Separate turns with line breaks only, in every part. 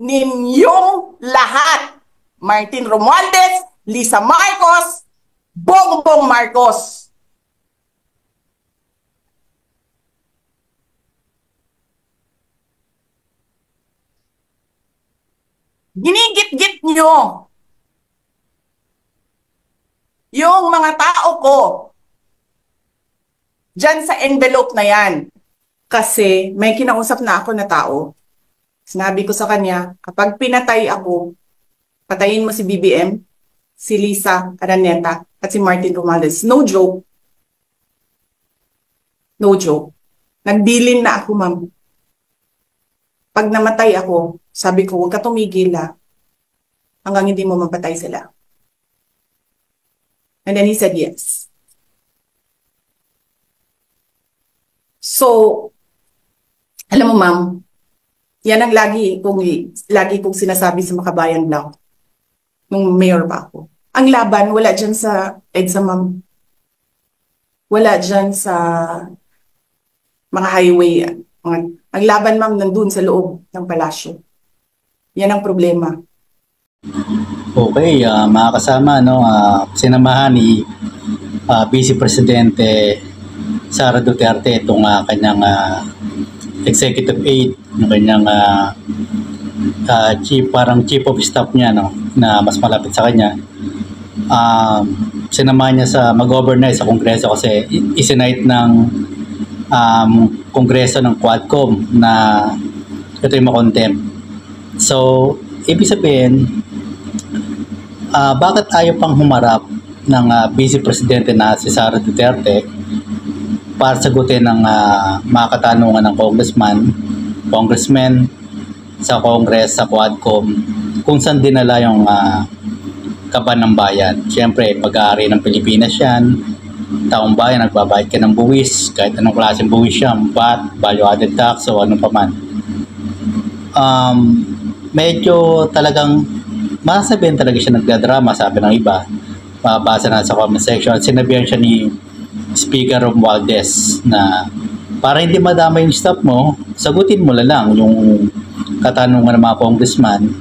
Ninyong lahat. Martin Romualdez, Lisa Marcos, Bongbong Marcos. Ginigit-git nyo yung mga tao ko dyan sa envelope na yan. Kasi may kinausap na ako na tao. Sinabi ko sa kanya, kapag pinatay ako, patayin mo si BBM, si Lisa Araneta, at si Martin Romualdez. No joke. No joke. Nagbilin na ako, ma'am. Pag namatay ako, sabi ko, huwag ka tumigil hanggang hindi mo mapatay sila. And then he said yes. So, alam mo ma'am, yan ang lagi kong sinasabi sa Makabayan Blog nung mayor pa ako. Ang laban, wala dyan sa EDSA ma'am. Wala dyan sa mga highway. Ang laban ma'am nandun sa loob ng palasyo. Yan ang problema.
Okay, mga kasama, no, sinamahan ni Vice Presidente Sara Duterte itong kanyang executive aide, yung kanyang chief of staff niya, no, na mas malapit sa kanya. Sinamahan niya sa mag-overnight sa Kongreso kasi isinight ng Kongreso ng Quadcom na ito yung makontempt. So, ibig sabihin, bakit ayaw pang humarap ng Vice Presidente na si Sara Duterte para sagutin ng mga katanungan ng congressmen sa Congress, sa Quadcom, kung saan dinala yung kaban ng bayan. Siyempre, pag-aari ng Pilipinas yan, taong bayan, nagbabayad ka ng buwis, kahit anong klaseng buwis yan, VAT, value-added tax, o ano pa man. Medyo talagang masasabihin talaga siya nagdadrama, sabi ng iba. Mabasa na sa comment section. At sinabihan siya ni Speaker Romualdez na para hindi madama yung staff mo, sagutin mo lang yung katanungan ng mga congressman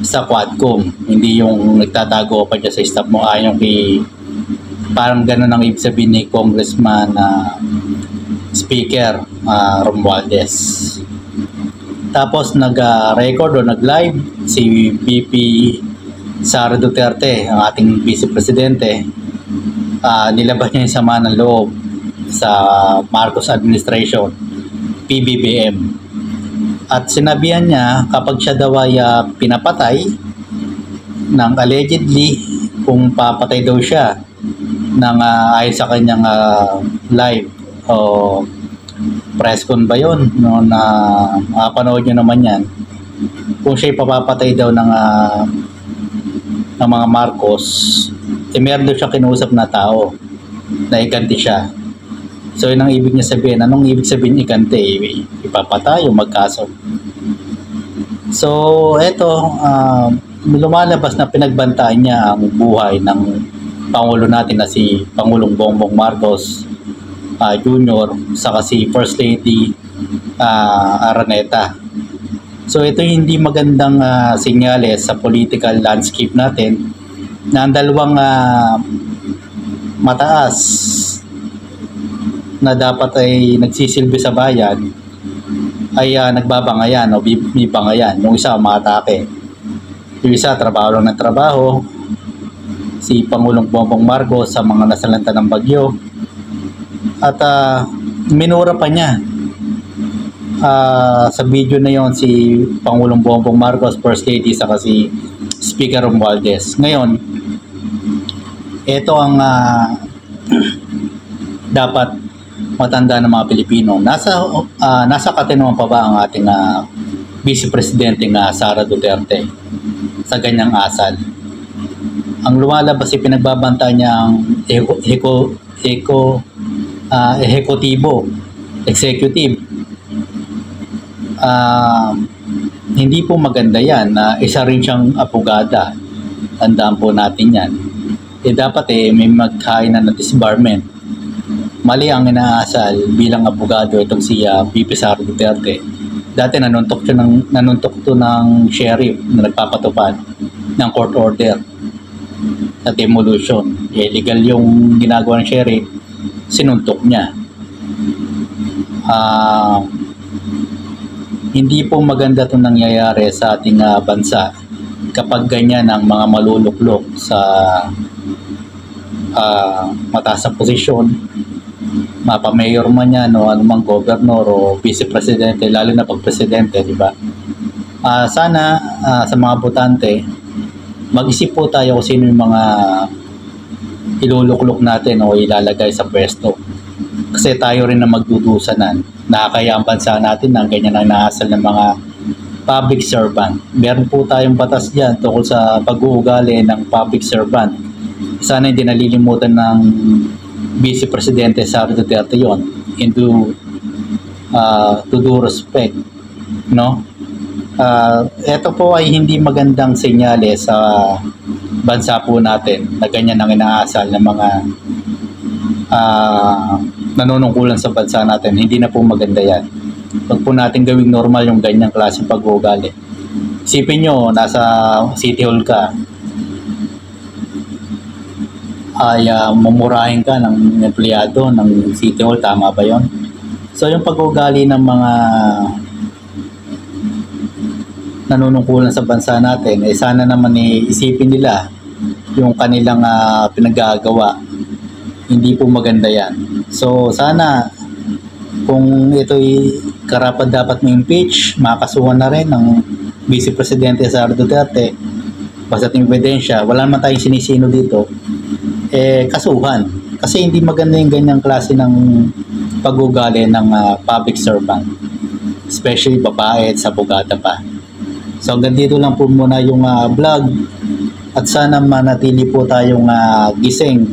sa Quadcom. Hindi yung nagtatago pa dyan sa staff mo. Ayon kay parang gano'n ang ibig sabihin ni Congressman Speaker Romualdez. Tapos nag-record o nag-live si VP Sara Duterte, ang ating Vice Presidente. Nilabas niya yung sama ng loob sa Marcos Administration, PBBM. At sinabihan niya kapag siya daw ay pinapatay ng allegedly, kung papatay daw siya ng ayon sa kanyang live o press con ba yun, no, na makapanood nyo naman yan, kung siya ipapapatay daw ng mga Marcos, meron daw siya kinuusap na tao na iganti siya. So yun ang ibig niya sabihin. Anong ibig sabihin iganti? Ipapatay o magkaso? So eto, lumalabas na pinagbantaan niya ang buhay ng Pangulo natin na si Pangulong Bongbong Marcos Jr. saka si First Lady Araneta. So ito yung hindi magandang senyales sa political landscape natin na ang dalawang mataas na dapat ay nagsisilbi sa bayan ay nagbabangayan o bibangayan. Yung isa umatake. Yung isa trabaho lang ng trabaho. Si Pangulong Bongbong Marcos sa mga nasalanta ng bagyo. At minura pa niya sa video na yon si Pangulong Bongbong Marcos, First Lady, saka si Speaker Romualdez. Ngayon, ito ang dapat matanda ng mga Pilipino. Nasa katinungan pa ba ang ating Vice Presidente Sara Duterte sa ganyang asal? Ang lumalabas ay pinagbabanta niya ang executive. Hindi po maganda yan na isa rin siyang abogada. Tandaan po natin yan. Dapat may magkain na disbarment. Mali ang inaasal bilang abogado itong si VP Sara Duterte Dati nanuntok to ng sheriff na nagpapatupad ng court order sa demolition. Illegal yung ginagawa ng sheriff, sinuntok niya. Hindi po maganda itong nangyayari sa ating bansa kapag ganyan ang mga maluluklok sa mataas na posisyon, mapa-mayor man yan o anumang governor o vice-presidente, lalo na pag presidente, di ba? Sana sa mga botante, mag-isip po tayo kung sino yung mga iluluklok natin o ilalagay sa pwesto. Kasi tayo rin na magdudusanan. Nakakaya ang bansa natin ng ganyan ang naasal ng mga public servant. Meron po tayong batas dyan tungkol sa pag-uugali ng public servant. Sana hindi nalilimutan ng Vice Presidente Sara Duterte yon, into to due respect, no? Ito po ay hindi magandang senyales sa bansa po natin na ganyan ang inaasal ng mga nanunungkulan sa bansa natin. Hindi na po maganda yan. Huwag po natin gawing normal yung ganyang klaseng pag-uugali. Isipin nyo, nasa City Hall ka, ay mumurahin ka ng empleyado ng City Hall, tama ba yon? So yung pag-uugali ng mga nanunungkulan sa bansa natin, sana naman isipin nila yung kanilang pinagagawa. Hindi po maganda yan. So sana kung ito'y karapat dapat ma-impeach, makasuhan na rin ng Vice Presidente Sara Duterte, basta't ebidensya, wala naman tayong sinisino dito, kasuhan. Kasi hindi maganda yung ganyang klase ng pag-ugali ng public servant, especially babae at sa abogada pa. So hanggang dito lang po muna yung vlog, at sana manatili po tayong gising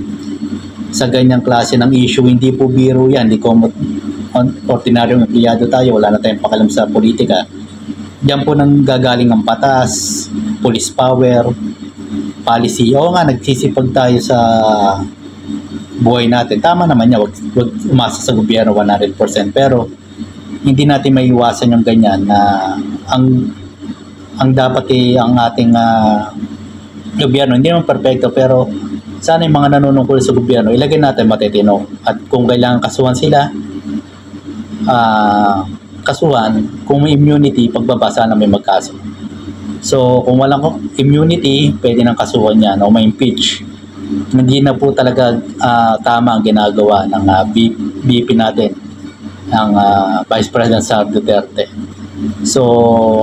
sa ganyang klase ng issue. Hindi po biro yan, hindi ko ordinaryong empleyado tayo, wala na tayong pakalam sa politika. Diyan po nang gagaling ang patas, police power, policy. Oo nga, nagsisipag tayo sa buhay natin. Tama naman niya, wag umasa sa gobyerno 100%. Pero hindi natin maiiwasan yung ganyan na ang dapat ang ating gobyerno, hindi naman perfecto, pero sana yung mga nanunungkol sa gobyerno, ilagay natin matitino. At kung kailangan kasuhan sila, kasuhan. Kung may immunity, pagbabasa na may magkaso. So kung walang immunity, pwede nang kasuhan yan o may impeach. Hindi na po talaga tama ang ginagawa ng VP natin, ang Vice President Sara Duterte. So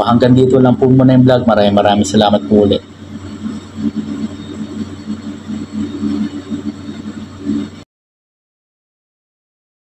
hanggang dito lang po muna yung vlog. Maraming salamat po ulit.